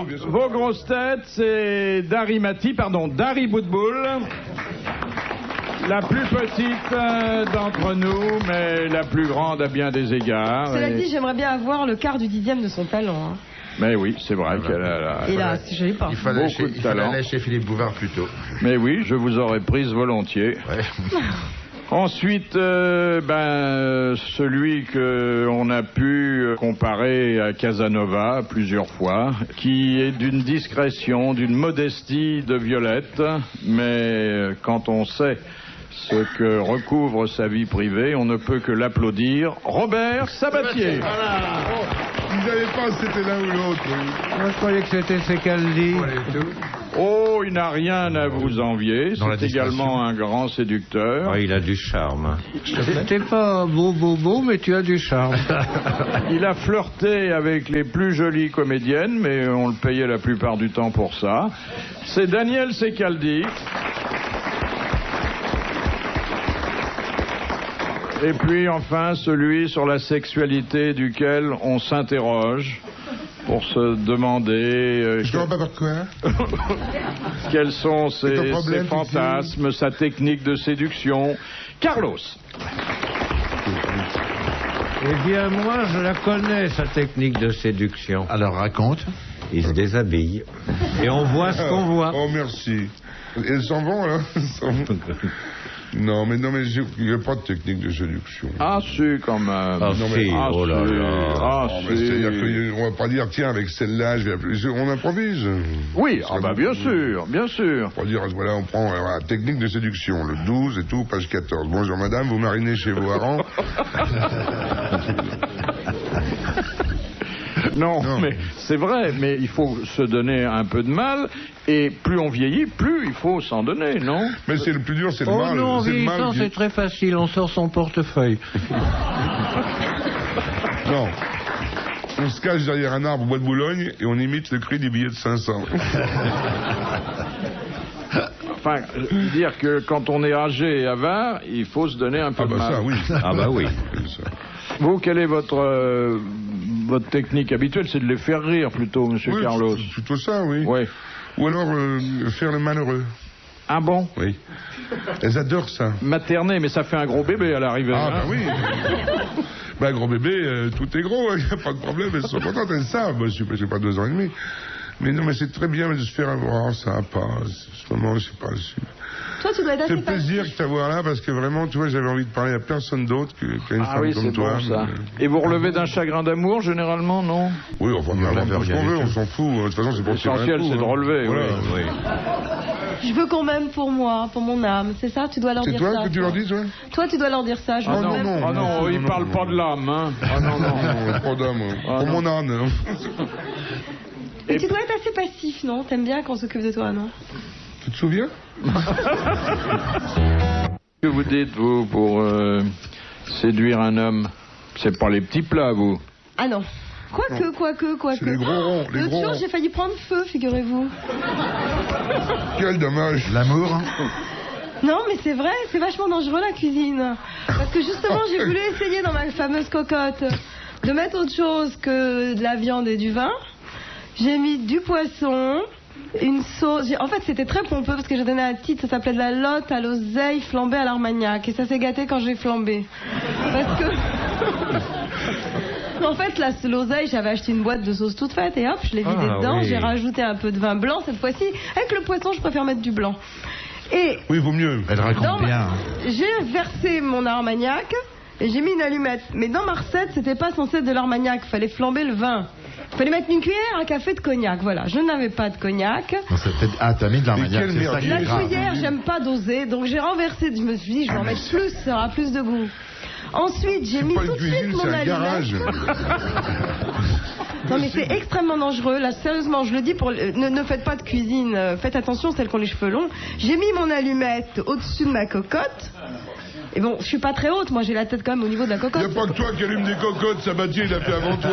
bien sûr. Vos grosses têtes, c'est Dari Boudboul. La plus petite d'entre nous, mais la plus grande à bien des égards. Cela dit, j'aimerais bien avoir le quart du dixième de son talent. Hein. Mais oui, c'est vrai qu'elle a... Hélas, je l'ai pas. Il fallait beaucoup de talent. aller chez Philippe Bouvard plus tôt. Mais oui, je vous aurais prise volontiers. Ouais. Ensuite, celui qu'on a pu comparer à Casanova plusieurs fois, qui est d'une discrétion, d'une modestie de Violette, mais quand on sait ce que recouvre sa vie privée, on ne peut que l'applaudir. Robert Sabatier. Voilà. Vous savez pas si c'était l'un ou l'autre. Moi, je croyais que c'était Secaldi. Oh, il n'a rien à vous envier. C'est également un grand séducteur. Oh, il a du charme. T'es pas beau, mais tu as du charme. Il a flirté avec les plus jolies comédiennes, mais on le payait la plupart du temps pour ça. C'est Daniel Secaldi. Et puis enfin, celui sur la sexualité duquel on s'interroge pour se demander Je comprends pas pourquoi. quels sont ses problème, fantasmes, sa technique de séduction. Carlos. Eh bien, moi, je la connais, sa technique de séduction. Alors raconte. Il se déshabille. Et on voit ce qu'on voit. Oh merci. Elles s'en vont là. Non mais il n'y a pas de technique de séduction. Ah, si, quand même. Ah, Non, mais- si, oh là là. Ah, Non, mais si. c'est-à-dire qu'on va pas dire tiens avec celle-là je vais appeler. On improvise. Oui, ah bah bien sûr, bien sûr. On va dire voilà on prend la technique de séduction le 12 et tout page 14. Bonjour madame, vous marinez chez vos harengs. Non, Non. mais c'est vrai, mais il faut se donner un peu de mal, et plus on vieillit, plus il faut s'en donner, non? Mais c'est le plus dur, c'est le Oh mal. non, c'est le mal vieillissant, qui- c'est très facile. On sort son portefeuille. Non. On se cache derrière un arbre au bois de Boulogne et on imite le cri du billet de 500. Enfin, dire que quand on est âgé et avare, il faut se donner un peu Ah de bah mal. ça, oui. Ah bah oui. Ça. Vous, quelle est votre technique habituelle? C'est de les faire rire plutôt, monsieur Oui, Carlos. c'est plutôt ça, oui. Oui. Ou alors faire le malheureux. Ah bon? Oui. Elles adorent ça. Materner, mais ça fait un gros bébé à l'arrivée. Ah hein. bah oui. Bah gros bébé, tout est gros, il n'y a pas de problème, elles sont contentes, elles savent. Moi, j'ai pas 2 ans et demi. Mais non, mais c'est très bien de se faire avoir, ça va pas. En ce moment, je sais pas. Toi, tu dois être Ça assez fait plaisir de t'avoir là parce que vraiment, tu vois, j'avais envie de parler à personne d'autre qu'à une Ah femme oui, comme c'est toi. bon ça. mais- Et vous relevez d'un chagrin d'amour, généralement, non? Oui, enfin, on relève tout ce rien qu'on du veut, tout. on s'en fout. De toute façon, c'est pour tirer un L'essentiel, coup, c'est de hein. relever, Voilà. oui. Je veux qu'on m'aime pour moi, pour mon âme. C'est ça? Tu dois leur C'est dire toi ça. que tu leur dis, toi Toi, tu dois leur dire ça. Je Ah veux non, qu'on m'aime. ah non, il parle pas de l'âme, hein. Ah non, non. Non, pas d'âme. Ah, Pour non. mon âne. hein. Mais tu dois être assez passif, non? T'aimes bien qu'on s'occupe de toi, non? Tu te souviens Que vous dites, vous, pour séduire un homme? C'est pas les petits plats, vous? Ah non. Quoique. C'est les gros ronds, les L'autre gros jour, ronds. j'ai failli prendre feu, figurez-vous. Quel dommage. L'amour Non, mais c'est vrai, c'est vachement dangereux la cuisine. Parce que justement, j'ai voulu essayer dans ma fameuse cocotte de mettre autre chose que de la viande et du vin. J'ai mis du poisson, une sauce. En fait, c'était très pompeux parce que j'ai donné un titre, ça s'appelait de la lotte à l'oseille flambée à l'armagnac. Et ça s'est gâté quand j'ai flambé. Parce que. En fait, l'oseille, j'avais acheté une boîte de sauce toute faite et hop, je l'ai vidée dedans. oui. J'ai rajouté un peu de vin blanc cette fois-ci. Avec le poisson, je préfère mettre du blanc. Et Oui, vaut mieux. Elle dans j'ai versé mon armagnac et j'ai mis une allumette. Mais dans ma recette, c'était pas censé être de l'armagnac. Il fallait flamber le vin. Il fallait mettre une cuillère à café de cognac. Voilà, je n'avais pas de cognac. Ah, t'as mis de l'armagnac, quelle c'est ça merde. qui La est grave. cuillère, j'aime pas doser. Donc j'ai renversé. Je me suis dit, je vais en mettre plus, ça aura plus de goût. Ensuite, j'ai mis Pas tout une de suite cuisine, mon c'est un allumette. garage. Non mais c'est extrêmement dangereux. Là, sérieusement, je le dis pour ne faites pas de cuisine. Faites attention, celles qui ont les cheveux longs. J'ai mis mon allumette au-dessus de ma cocotte. Et bon, je suis pas très haute. Moi, j'ai la tête quand même au niveau de la Il n'y cocotte. a pas que toi qui allume des cocottes, Sabatier, il a fait avant toi.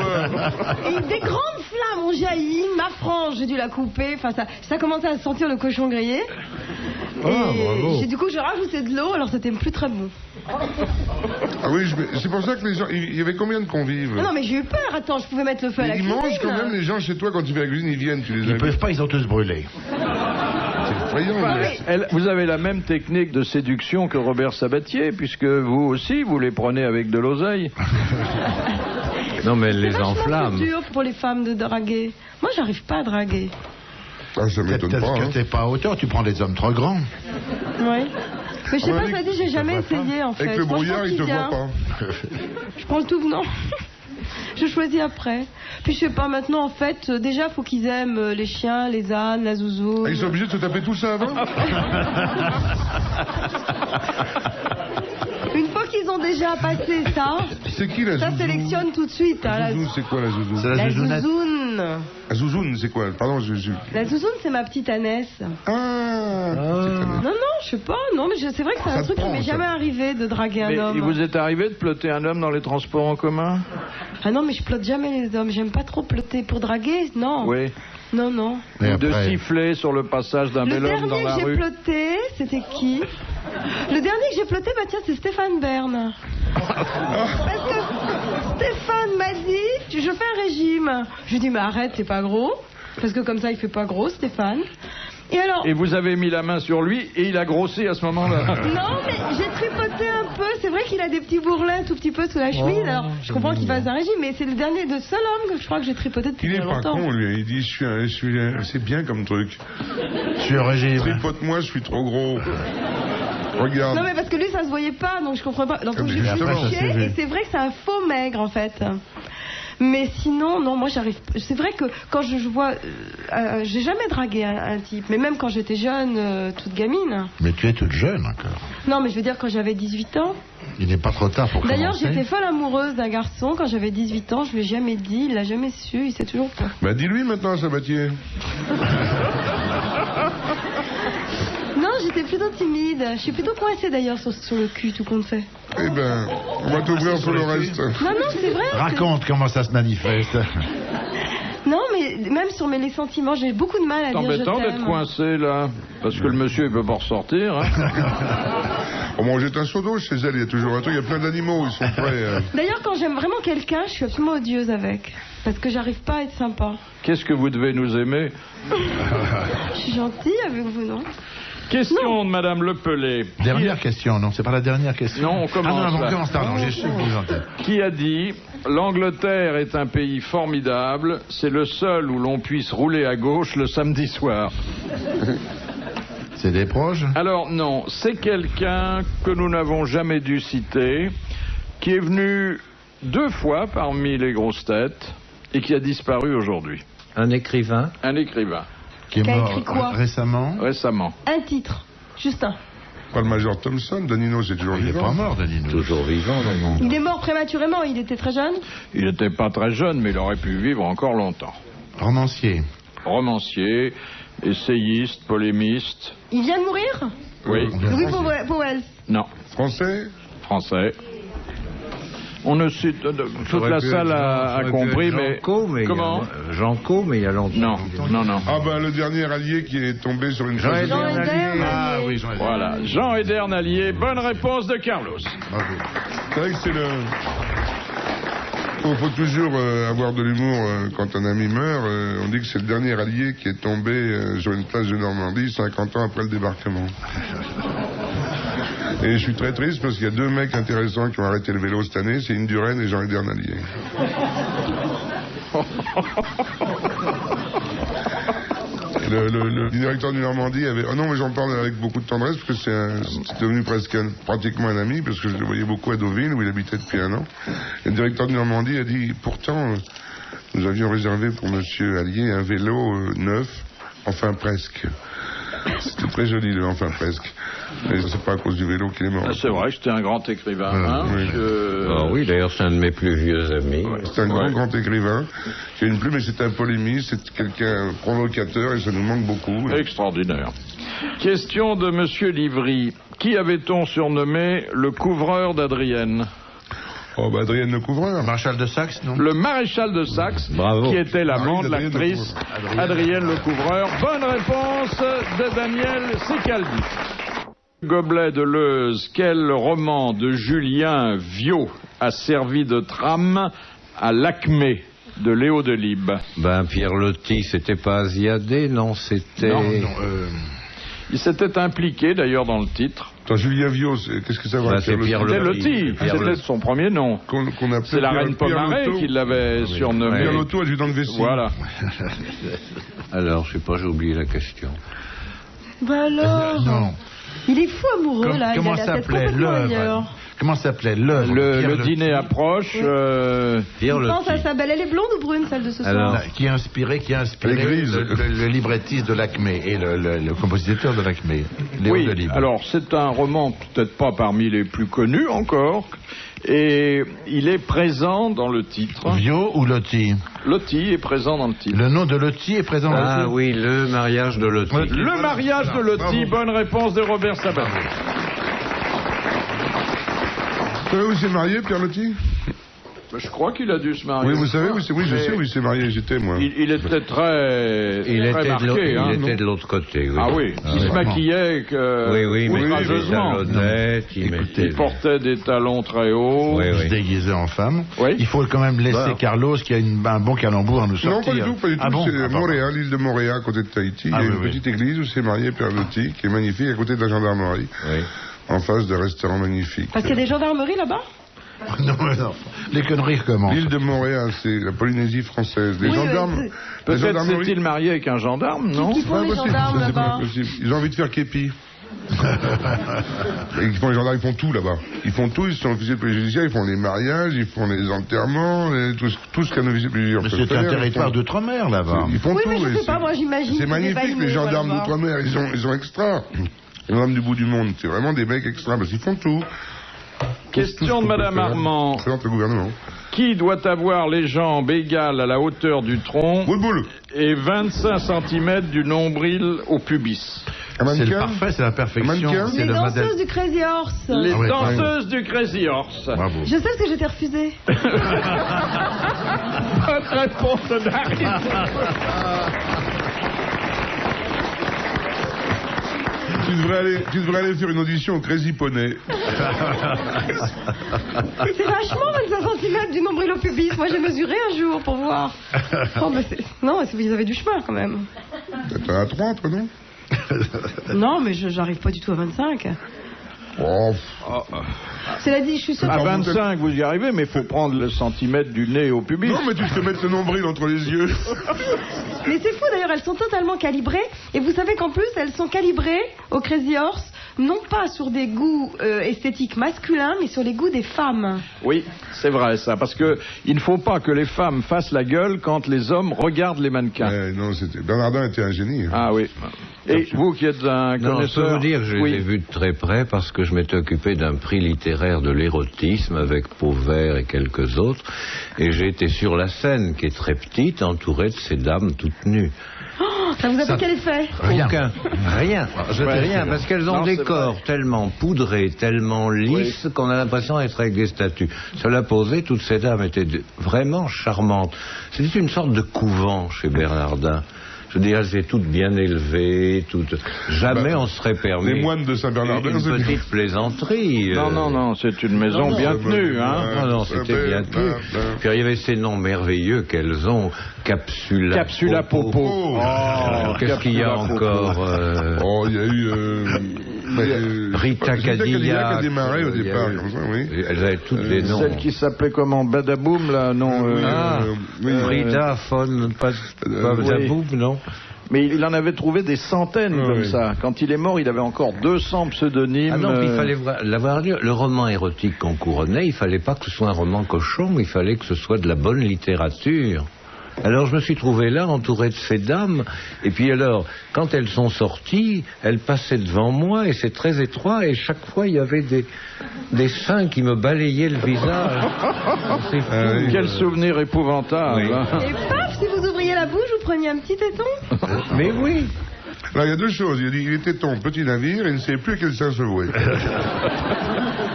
Et des grandes flammes ont jailli. Ma frange, j'ai dû la couper. Enfin, ça commençait à sentir le cochon grillé. Ah, Et bravo. du coup, j'ai rajouté de l'eau. Alors, c'était plus très bon. Ah oui, c'est pour ça que les gens... Il y avait combien de convives? Non, mais j'ai eu peur. Attends, je pouvais mettre le feu à la Ils cuisine. mangent quand même, les gens chez toi, quand tu fais la cuisine, ils viennent, tu les Ils invites. peuvent pas, ils ont tous brûlé. C'est effrayant. Vous avez la même technique de séduction que Robert Sabatier, puisque vous aussi, vous les prenez avec de l'oseille. Non, mais elle C'est les vachement enflamme. plus dur pour les femmes de draguer. Moi, j'arrive pas à draguer. Ah, ça m'étonne Peut-être pas. que Hein. t'es pas à hauteur, tu prends des hommes trop grands. Oui. Mais je sais On m'a pas, dit ça que dit, j'ai jamais essayé en fait. Avec le Moi, je brouillard, pense ils te qu'il voient vient. pas. Je prends le tout venant. Je choisis après. Puis je sais pas, maintenant en fait, déjà faut qu'ils aiment les chiens, les ânes, la zouzoune. Ah, ils sont obligés de se taper tout ça avant? Une fois qu'ils ont déjà passé ça, C'est qui la ça zouzou? sélectionne tout de suite. Hein, La zouzou, c'est quoi la zouzou? C'est la la zouzounette. zouzoune. La zouzoune, c'est quoi? Pardon, La zouzoune, c'est ma petite ânesse. Ah, Non, je sais pas, non, mais c'est vrai que c'est Ça un te truc qui prend, m'est ça. jamais arrivé de draguer un Mais homme. il vous est arrivé de plotter un homme dans les transports en commun? Ah non, mais je plotte jamais les hommes. J'aime pas trop plotter pour draguer, non. Oui. Non, non. Et Ou de après, siffler sur le passage d'un Le bel homme dans dernier la que j'ai rue? ploté, c'était qui? Le dernier que j'ai ploté, bah tiens, c'est Stéphane Bern. Parce que Stéphane m'a dit, je fais un régime. Je lui ai dit, mais arrête, c'est pas gros. Parce que comme ça, il fait pas gros, Stéphane. Et alors... Et vous avez mis la main sur lui et il a grossi à ce moment-là. Non, mais j'ai tripoté un peu. C'est vrai qu'il a des petits bourrelins tout petit peu sous la chemise. Alors, je comprends qu'il fasse un régime, mais c'est le dernier de seul homme que je crois que j'ai tripoté depuis il est très pas longtemps. con, lui. Il dit, c'est bien comme truc. je suis au régime. Tripote-moi, je suis trop gros. Regarde. Non, mais parce que lui, ça se voyait pas, donc je comprends pas. Donc, Ah, mais j'ai justement, vérifié, ça s'est vu. et c'est vrai que c'est un faux maigre, en fait. Mais sinon, non, moi, j'arrive. C'est vrai que quand je vois. J'ai jamais dragué un type, mais même quand j'étais jeune, toute gamine. Mais tu es toute jeune encore. Non, mais je veux dire, quand j'avais 18 ans. Il n'est pas trop tard pour D'ailleurs, commencer. j'étais folle amoureuse d'un garçon quand j'avais 18 ans. Je lui ai jamais dit, il l'a jamais su, il sait toujours pas. Bah, dis-lui maintenant, Sabatier. Non, j'étais plutôt timide. Je suis plutôt coincée d'ailleurs sur le cul, tout compte fait. Eh ben, on va t'ouvrir sur le reste. Non, c'est vrai. Raconte comment ça se manifeste. Non, mais même sur les sentiments, j'ai beaucoup de mal à C'est dire je embêtant d'être t'aime. coincé là. Parce que le monsieur il peut pas ressortir. Hein. On mange un seau d'eau chez elle, il y a toujours un truc, il y a plein d'animaux, ils sont prêts. D'ailleurs, quand j'aime vraiment quelqu'un, je suis absolument odieuse avec. Parce que j'arrive pas à être sympa. Qu'est-ce que vous devez nous aimer? Je suis gentille avec vous, non? Question de Madame Lepelé. Dernière question, non? C'est pas la dernière question? Non, on commence, Ah non, là. on commence, pardon, j'ai su que vous en tête. Qui a dit « L'Angleterre est un pays formidable, c'est le seul où l'on puisse rouler à gauche le samedi soir. C'est des proches ?» Alors non, c'est quelqu'un que nous n'avons jamais dû citer, qui est venu 2 fois parmi les grosses têtes et qui a disparu aujourd'hui. Un écrivain. Un écrivain, Qui est Qui a mort écrit quoi récemment. récemment. Un titre. Juste un. Pas le Major Thompson, Danino, c'est toujours Il n'est vivant. pas mort, Danilo. Toujours vivant, non? Il est mort prématurément, il était très jeune. Il n'était pas très jeune, mais il aurait pu vivre encore longtemps. Romancier. Romancier, essayiste, polémiste. Il vient de mourir. Oui. Louis Powell. Non. Français? Français. On ne sait, toute la salle a compris, mais comment? Jean Co, mais il y a longtemps. Non. Ah ben, le dernier allié qui est tombé sur une Jean chaise. Jean Eder. Ah oui, j'en ai Voilà, Jean Edernalier, bonne réponse de Carlos. Bravo. C'est vrai que c'est le... Faut toujours avoir de l'humour quand un ami meurt. On dit que c'est le dernier allié qui est tombé sur une plage de Normandie 50 ans après le débarquement. Et je suis très triste parce qu'il y a 2 mecs intéressants qui ont arrêté le vélo cette année, c'est Indurain et Jean Edernalier. Le directeur du Normandie avait... Oh non, mais j'en parle avec beaucoup de tendresse parce que c'est devenu pratiquement un ami parce que je le voyais beaucoup à Deauville où il habitait depuis 1 an. Et le directeur du Normandie a dit, pourtant, nous avions réservé pour monsieur Allier un vélo neuf, enfin presque. C'était très joli, le enfin presque. Mais c'est pas à cause du vélo qu'il est mort. C'est vrai que c'était un grand écrivain. Hein, oui. Ah oui, d'ailleurs, c'est un de mes plus vieux amis. C'est un grand écrivain qui a une plume, mais c'est un polémiste, c'est quelqu'un provocateur et ça nous manque beaucoup. Extraordinaire. Question de Monsieur Livry. Qui avait-on surnommé le couvreur d'Adrienne? Oh, bah Adrienne le couvreur. Maréchal de Saxe, non? Le maréchal de Saxe, Bravo. qui était l'amant Ah oui, de Adrienne l'actrice le Adrienne le couvreur. Bonne réponse de Daniel Secaldi. Gobelet de Leuze, quel roman de Julien Viau a servi de trame à l'Acmé de Léo Delibes? Pierre Loti, c'était pas Asiadé, non, c'était... Non, Il s'était impliqué d'ailleurs dans le titre. Attends, Julien Viau, qu'est-ce que ça va c'est Pierre C'était Loti. Loti, c'était son premier nom. qu'on appelait C'est la reine Pomaré qui l'avait surnommé. Pierre Lotto, adjudant de vessie. Voilà. Alors, je sais pas, j'ai oublié la question. Bah alors. non. Il est fou amoureux là. Comment il a la tête s'appelait complètement l'œuvre ailleurs. Comment s'appelait l'œuvre Le dîner approche. Pierre Je pense à Loti. sa belle. Elle est blonde ou brune celle de ce Alors, soir? Qui a inspiré Elle est grise. le librettiste de l'Acmé et le compositeur de l'Acmé, Léo Oui, Delibes. alors c'est un roman peut-être pas parmi les plus connus encore, et il est présent dans le titre. Viau ou Loti? Loti est présent dans le titre. Le nom de Loti est présent dans le Ah titre. oui, le mariage de Loti. Le mariage de Loti, bonne réponse de Robert Sabat. Vous savez où il s'est marié, Pierre Loti? Je crois qu'il a dû se marier. Oui, vous savez, je sais où il s'est marié, j'étais, moi. Il était très, Il très était, marqué. Hein, il était de l'autre côté, oui. Ah oui, il se maquillait Oui, mais il outrageusement. Il portait des talons très hauts. Oui, Il se oui. déguisait en femme. Oui. Il faut quand même laisser Bah. Carlos qui a un bon calembour à nous Non, sortir. pas du tout, pas du tout. Ah bon? C'est Ah, pardon. Montréal, l'île de Montréal, à côté de Tahiti. Ah, il y a oui, une oui. petite église où s'est marié Pierre Loti, qui est magnifique, à côté de la gendarmerie, Oui. en face d'un restaurant magnifique. Parce qu'il y a des gendarmeries là-bas. Non, mais non. Les conneries recommencent. L'île de Montréal, c'est la Polynésie française. Les Oui, gendarmes. oui, la Peut-être gendarmerie- s'est-il marié avec un gendarme, non? Qui font les Impossible, gendarmes ça, c'est pas là-bas? possible. Ils ont envie de faire képi. Et les gendarmes, ils font tout là-bas. Ils font tout, ils sont officiers de police judiciaire, ils font les mariages, ils font les enterrements, tout ce qu'un officier de police judiciaire Mais peut c'est un faire, territoire ils font- d'outre-mer là-bas. Ils font Oui, tout. mais je et sais pas, moi, j'imagine C'est qu'il est magnifique, validé, les gendarmes là-bas. d'outre-mer, ils sont extra. Les gendarmes du bout du monde, c'est vraiment des mecs extra, parce qu'ils font tout. Question de Madame Armand. Présente le gouvernement. Qui doit avoir les jambes égales à la hauteur du tronc Boule. et 25 cm du nombril au pubis? Un C'est le mannequin. parfait, c'est la perfection. Mannequin. C'est Les le modèle. danseuses du Crazy Horse. Les Ah oui, danseuses du Crazy Horse. Bravo. Je sais ce que j'étais refusée. Bonne réponse de Dari. Tu devrais aller faire une audition au Crazy Poney. C'est vachement 25 cm du nombril au pubis. Moi, j'ai mesuré un jour pour voir. Oh, mais non, vous avez du chemin quand même. T'en as 3, toi, non? Non, mais j'arrive pas du tout à 25. Oh, Cela dit, je suis sûre À que... 25, vous y arrivez, mais il faut prendre le centimètre du nez au pubis. non, mais tu te mettre le nombril entre les yeux. Mais c'est fou d'ailleurs, elles sont totalement calibrées. Et vous savez qu'en plus, elles sont calibrées au Crazy Horse, non pas sur des goûts esthétiques masculins, mais sur les goûts des femmes. Oui, c'est vrai ça, parce que il ne faut pas que les femmes fassent la gueule quand les hommes regardent les mannequins. Non, Bernardin était un génie. Hein. Ah oui. Et vous qui êtes un Non, je peux connaisseur... vous dire que je oui. l'ai vu de très près parce que je m'étais occupé d'un prix littéraire de l'érotisme avec Pauvert et quelques autres. Et j'ai été sur la scène qui est très petite, entourée de ces dames toutes nues. Oh, ça vous a fait quel effet? Rien. Aucun. Rien. Je dis Ouais, rien, c'est parce qu'elles ont Non, des c'est corps vrai. tellement poudrés, tellement lisses, qu'on a l'impression d'être avec des statues. Cela posé, toutes ces dames étaient vraiment charmantes. C'était une sorte de couvent chez Bernardin. Je veux dire, elles étaient toutes bien élevées, toutes... Jamais on serait permis... Les moines de Saint-Bernardin, une c'est bien. petite plaisanterie. Non, c'est une maison bien tenue, hein. Non, c'était bien tenu. Puis il y avait ces noms merveilleux qu'elles ont. Capsula Popo. Oh. Qu'est-ce qu'il y a Capsula Popo. encore Oh, il y a eu... Rita Cadillac. qui a démarré au départ, Oui. comme ça, oui. Elles avaient toutes des noms. Celle qui s'appelait comment? Badaboum, là, non Oui, Frida von Pavzaboub, non? Mais il en avait trouvé des centaines Oui, comme oui. ça. Quand il est mort, il avait encore 200 pseudonymes. Ah non, puis il fallait l'avoir lu. Le roman érotique qu'on couronnait, il fallait pas que ce soit un roman cochon, il fallait que ce soit de la bonne littérature. Alors je me suis trouvé là, entouré de ces dames, et puis alors, quand elles sont sorties, elles passaient devant moi, et c'est très étroit, et chaque fois il y avait des seins qui me balayaient le visage. C'est fou. Quel souvenir épouvantable. Oui. Hein. Et paf, si vous ouvriez la bouche, vous preniez un petit téton. Mais oui. Alors, il y a deux choses. Il a dit, il était ton petit navire et il ne savait plus à quel sein se vouer.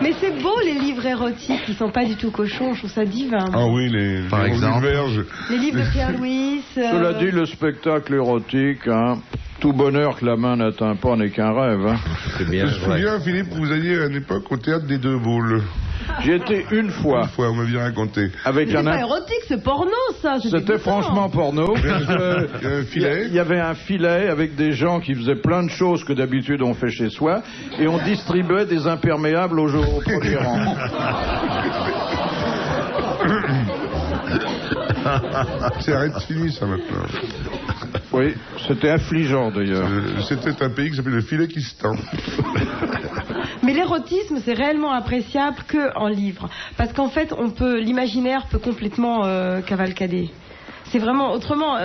Mais c'est beau les livres érotiques qui sont pas du tout cochons, je trouve ça divin. Ah oui, Par exemple. Verges. Les livres de Pierre Louis. Cela dit, le spectacle érotique, hein, Tout bonheur que la main n'atteint pas n'est qu'un rêve. Hein. C'est bien Je me souviens, Philippe, vous alliez à une époque au théâtre des Deux Boules. J'y étais une fois. Une fois, on m'avait raconté. Avec C'est un pas érotique, c'est porno, ça. C'était franchement porno. Il y a un filet. Il y avait un filet avec des gens qui faisaient plein de choses que d'habitude on fait chez soi, et on distribuait des imperméables au premier rang. C'est arrête fini, ça, maintenant. Oui, c'était affligeant d'ailleurs. C'était un pays qui s'appelait le Filékistan. Mais l'érotisme, c'est réellement appréciable qu'en livre. Parce qu'en fait, l'imaginaire peut complètement cavalcader. C'est vraiment, autrement,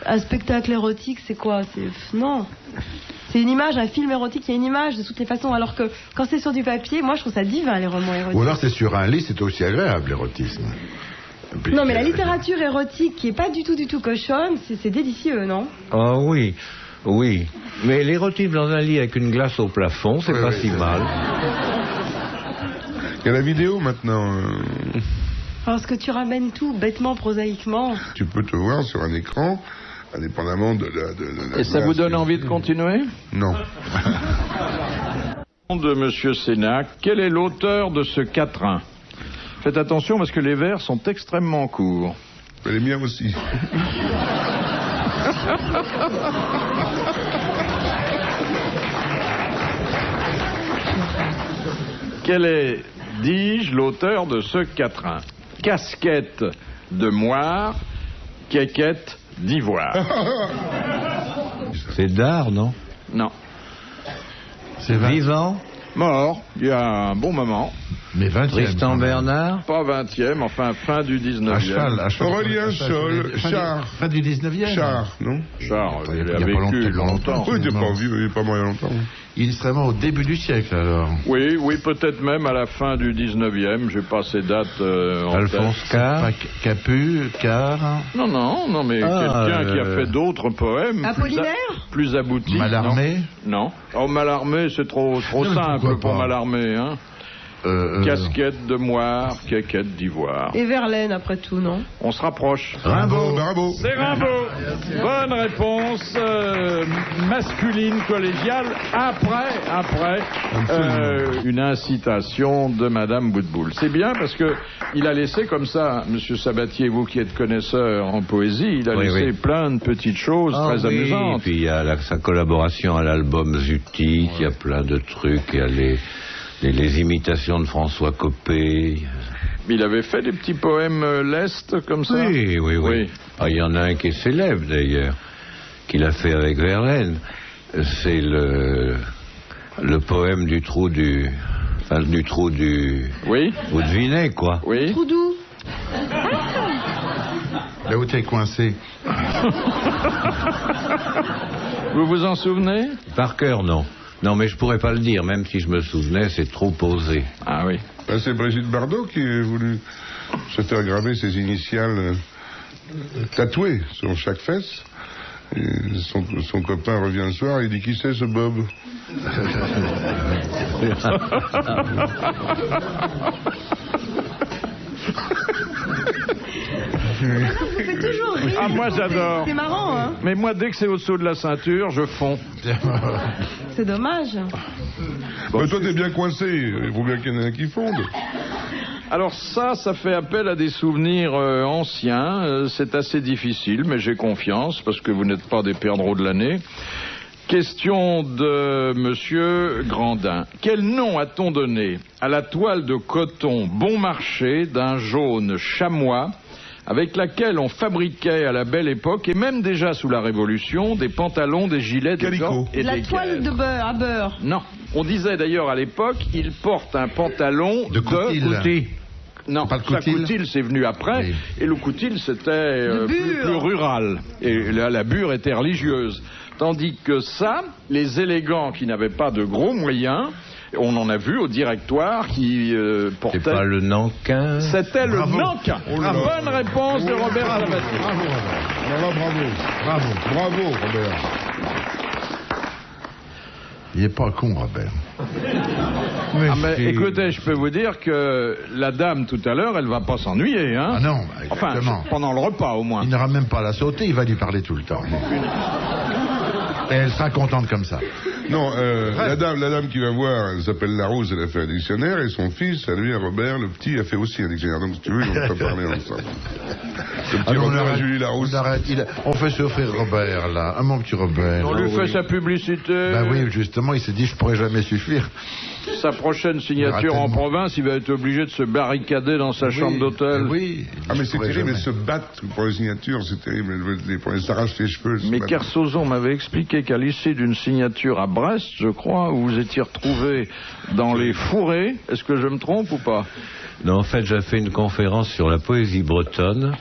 un spectacle érotique, c'est quoi? Non. C'est une image, un film érotique, il y a une image de toutes les façons. Alors que quand c'est sur du papier, moi je trouve ça divin, les romans érotiques. Ou alors c'est sur un lit, c'est aussi agréable, l'érotisme. Non, mais la littérature érotique qui est pas du tout cochonne, c'est délicieux, non? Ah oui, oui. Mais l'érotisme dans un lit avec une glace au plafond, c'est pas si mal. Il y a la vidéo maintenant. Parce que tu ramènes tout bêtement, prosaïquement. Tu peux te voir sur un écran, indépendamment de la Et ça vous donne envie de continuer? Non. De Monsieur Sénac, quel est l'auteur de ce quatrain? Faites attention parce que les vers sont extrêmement courts. Les miens aussi. Quel est, dis-je, l'auteur de ce quatrain? Casquette de moire, quéquette d'ivoire. C'est d'art, non? Non. C'est Vivant? Mort, il y a un bon moment. Mais 20e. Tristan Bernard? Pas 20e, enfin fin du 19e. À cheval. Aurélien Scholl, Char. Fin du 19e. Char, non? Char, Il y a il a pas vécu longtemps. Oui, il n'est pas vieux, il n'est pas mort il y a longtemps. Il est vraiment au début du siècle, alors. Oui, peut-être même à la fin du 19e, j'ai pas ces dates en Alphonse tête. Carr? Capu, Carr. Non, mais quelqu'un qui a fait d'autres poèmes Apollinaire? plus aboutis. Mallarmé. Non. Oh, Mallarmé, c'est trop Non, mais simple pourquoi pour pas Mallarmé, hein. Casquette de moire, quéquette d'ivoire. Et Verlaine, après tout, non? On se rapproche. Bravo. C'est Rimbaud. Bonne réponse masculine collégiale après une incitation de Madame Boutboul. C'est bien parce que il a laissé comme ça, Monsieur Sabatier, vous qui êtes connaisseur en poésie, il a laissé plein de petites choses très amusantes. Et puis il y a sa collaboration à l'album Zuti, il y a plein de trucs, il y a les imitations de François Copé. Il avait fait des petits poèmes lestes comme ça. Oui. Ah, il y en a un qui est célèbre d'ailleurs, qu'il a fait avec Verlaine. C'est le poème du trou du... Enfin, du trou du... Oui. Vous devinez, quoi. Oui. Trou doux. Là où t'es coincé. Vous vous en souvenez? Par cœur, non. Non, mais je pourrais pas le dire, même si je me souvenais, c'est trop posé. Ah oui. Ben, c'est Brigitte Bardot qui a voulu se faire graver ses initiales tatouées sur chaque fesse. Et son copain revient le soir et il dit: qui c'est ce Bob? C'est toujours rire. Ah, moi, j'adore. C'est marrant, hein? Mais moi, dès que c'est au-dessous de la ceinture, je fonds. C'est dommage. Ben, toi, t'es bien coincé. Il faut bien qu'il y en ait un qui fonde. Alors ça fait appel à des souvenirs anciens. C'est assez difficile, mais j'ai confiance, parce que vous n'êtes pas des perdreaux de l'année. Question de Monsieur Grandin. Quel nom a-t-on donné à la toile de coton bon marché d'un jaune chamois avec laquelle on fabriquait à la belle époque, et même déjà sous la Révolution, des pantalons, des gilets, des gants et La des toile guêtres. de beurre à beurre. Non. On disait d'ailleurs à l'époque, il porte un pantalon De coutil. Non, Pas le la coutil. coutil c'est venu après, Oui. et le coutil c'était De bure. plus rural, et la bure était religieuse. Tandis que ça, les élégants qui n'avaient pas de gros moyens, on en a vu au directoire qui portaient... C'est pas le Nankin? C'était le Bravo. Nankin. Oh là là. Bonne réponse de Robert Sabatier. Bravo, Robert. Bravo, Robert. Il est pas con, Robert. Ah, mais écoutez, je peux vous dire que la dame tout à l'heure, elle va pas s'ennuyer, hein. Ah non, exactement. Enfin, pendant le repas au moins. Il n'aura même pas à la sauter, il va lui parler tout le temps. Et elle sera contente comme ça. Non, la dame qui va voir, elle s'appelle Larousse, elle a fait un dictionnaire, et son fils, à lui, Robert, le petit, a fait aussi un dictionnaire. Donc, si tu veux, on peut parler ensemble. Le petit Robert et Julie Larousse. On fait souffrir Robert, là. Ah, mon petit Robert. On lui fait sa publicité. Ben oui, justement, il s'est dit, je pourrais jamais suffire. Sa prochaine signature en province, il va être obligé de se barricader dans sa chambre d'hôtel. Oui. Ah, mais c'est terrible, elle se battent pour les signatures, c'est terrible. Elle s'arrache les cheveux. Mais Kersozon m'avait expliqué qu'à l'issue d'une signature à Brest, je crois, où vous étiez retrouvé dans les fourrés, est-ce que je me trompe ou pas? Non, en fait, j'ai fait une conférence sur la poésie bretonne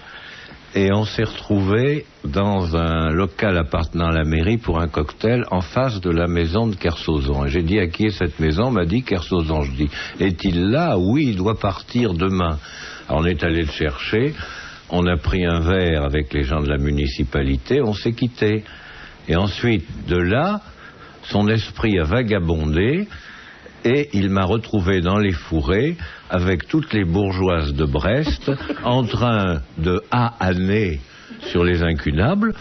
et on s'est retrouvés dans un local appartenant à la mairie pour un cocktail en face de la maison de Kersozon. Et j'ai dit, à qui est cette maison? On m'a dit Kersozon. Je dis, est-il là? Oui, il doit partir demain. Alors on est allé le chercher, on a pris un verre avec les gens de la municipalité, on s'est quitté. Et ensuite, de là, son esprit a vagabondé et il m'a retrouvé dans les fourrés avec toutes les bourgeoises de Brest en train de hahaner sur les incunables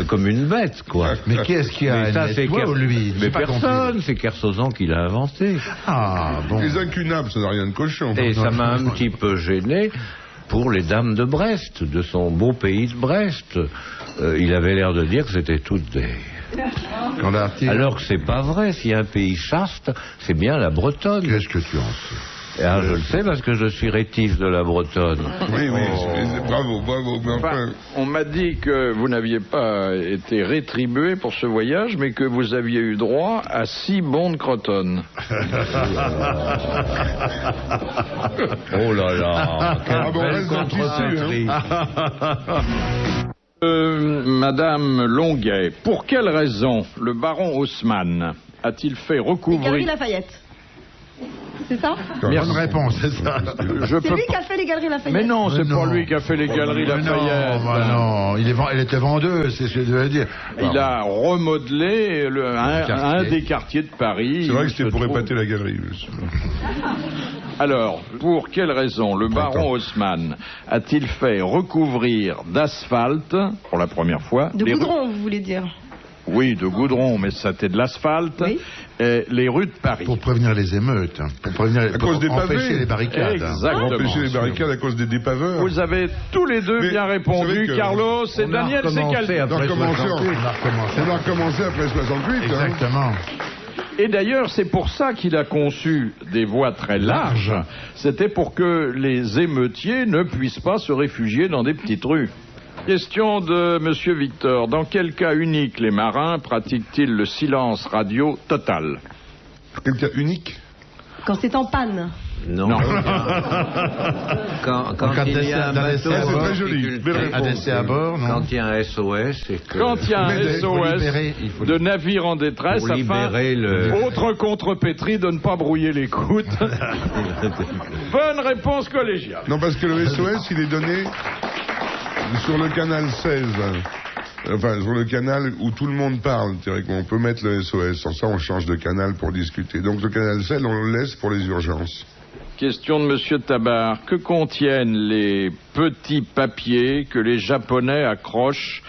comme une bête, quoi. Mais qui est-ce qui a c'est toi ou lui? Mais personne, c'est Kersozon qui l'a inventé. Ah, bon. Les incunables, ça n'a rien de cochon. Et ça m'a un petit peu gêné pour les dames de Brest, de son beau pays de Brest. Il avait l'air de dire que c'était toutes des... Alors que c'est pas vrai. S'il y a un pays chaste, c'est bien la Bretonne. Qu'est-ce que tu en sais? Ah, je le sais parce que je suis rétif de la Bretonne. Oui, bravo. Mais enfin... On m'a dit que vous n'aviez pas été rétribué pour ce voyage, mais que vous aviez eu droit à 6 bons de crotonne. Oh là là, quelle belle contrepartie. Madame Longuet, pour quelle raison le baron Haussmann a-t-il fait recouvrir... Galerie Lafayette. C'est ça? Bonne réponse, c'est ça. C'est lui qui a fait les Galeries Lafayette. Mais non, c'est pas lui qui a fait les Galeries Lafayette. Non, elle était vendeuse, c'est ce que je veux dire. Il a remodelé un des quartiers de Paris. C'est vrai que c'était pour épater la galerie. Alors, pour quelle raison le baron Haussmann a-t-il fait recouvrir d'asphalte, pour la première fois... De goudron, vous voulez dire? Oui, de goudron, mais c'était de l'asphalte. Oui. Les rues de Paris. Pour prévenir les émeutes, pour empêcher les barricades. Exactement. Pour empêcher les barricades à cause des dépaveurs. Vous avez tous les deux bien répondu, Carlos et Daniel Secaldi. On a recommencé après 68. Exactement. Et d'ailleurs, c'est pour ça qu'il a conçu des voies très larges. C'était pour que les émeutiers ne puissent pas se réfugier dans des petites rues. Question de Monsieur Victor. Dans quel cas unique les marins pratiquent-ils le silence radio total? Quel cas unique? Quand c'est en panne. Non. Quand il y a un bateau à bord, non. Quand il y a un SOS, quand il y a un SOS de navire en détresse, afin, autre contrepétrie, de ne pas brouiller l'écoute. Bonne réponse collégiale. Non, parce que le SOS, il est donné sur le canal 16. Enfin, sur le canal où tout le monde parle, théoriquement. On peut mettre le SOS. Sans ça, on change de canal pour discuter. Donc, le canal 16, on le laisse pour les urgences. Question de Monsieur Tabar. Que contiennent les petits papiers que les Japonais accrochent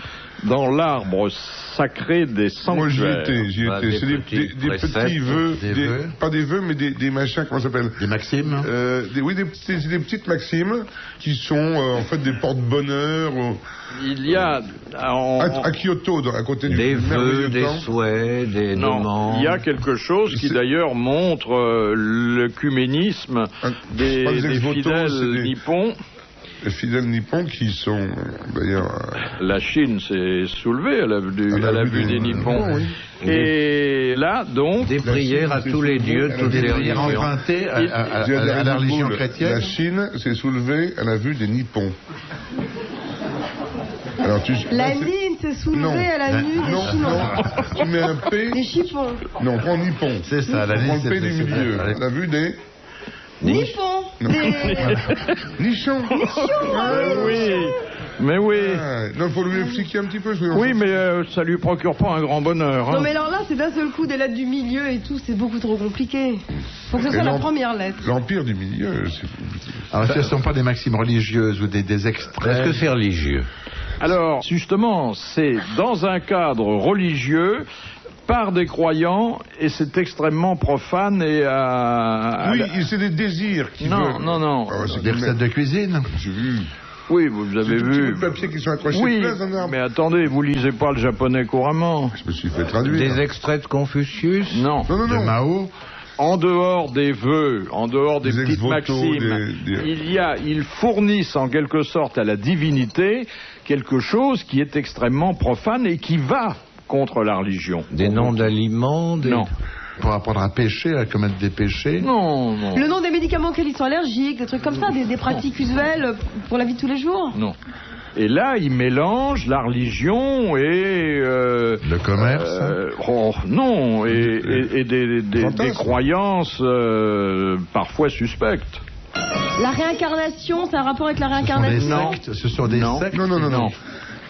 dans l'arbre sacré des sanctuaires? Moi, j'y étais. C'est des petits vœux. Pas des vœux, mais des machins, comment ça s'appelle? Des maximes? Oui, c'est des petites maximes qui sont en fait des porte-bonheur. Il y a à Kyoto, à côté du des vœux, des temps. souhaits, des demandes. Il y a quelque chose qui d'ailleurs montre l'œcuménisme des fidèles nippons. Les fidèles nippons qui sont d'ailleurs... La Chine s'est soulevée à la vue des nippons. Oui. Et là, donc... Des prières à tous les dieux, toutes les prières empruntées à la religion chrétienne. La Chine s'est soulevée à la vue des nippons. Alors, la Chine s'est soulevée à la vue des Chinois. Non, tu mets un P... Des chiffons. Non, prends nippon. C'est ça, la Prends le P du milieu. À la vue des... Nippon. Nichon. Oui. Mais oui. Non, il faut lui expliquer un petit peu. Oui, mais ça lui procure pas un grand bonheur. Non, mais alors là, c'est d'un seul coup des lettres du milieu et tout, c'est beaucoup trop compliqué. Faut que ce soit la première lettre. L'empire du milieu, c'est compliqué. Alors, ce ne sont pas des maximes religieuses ou des extraits. Est-ce que c'est religieux? Alors, justement, c'est dans un cadre religieux. par des croyants et c'est extrêmement profane et Oui, c'est des désirs qui veulent. Non. Des recettes de cuisine. J'ai vu. Oui, vous avez C'est des vu. petits papiers qui sont accrochés Oui, plein d'un arbre. mais attendez, vous lisez pas le japonais couramment? Je me suis fait traduire. Des extraits de Confucius? Non. Non. De Mao. En dehors des vœux, en dehors des petites ex-voto, maximes, ils fournissent en quelque sorte à la divinité quelque chose qui est extrêmement profane et qui va contre la religion. Des noms d'aliments? Non. Pour apprendre à pêcher, à commettre des péchés. Non. Le nom des médicaments auxquels ils sont allergiques, des trucs comme ça, des pratiques usuelles pour la vie de tous les jours. Non. Et là, ils mélangent la religion et... Le commerce. Non, et des croyances parfois suspectes. La réincarnation, c'est un rapport avec la Ce sont réincarnation? des sectes. Ce sont des sectes. Non.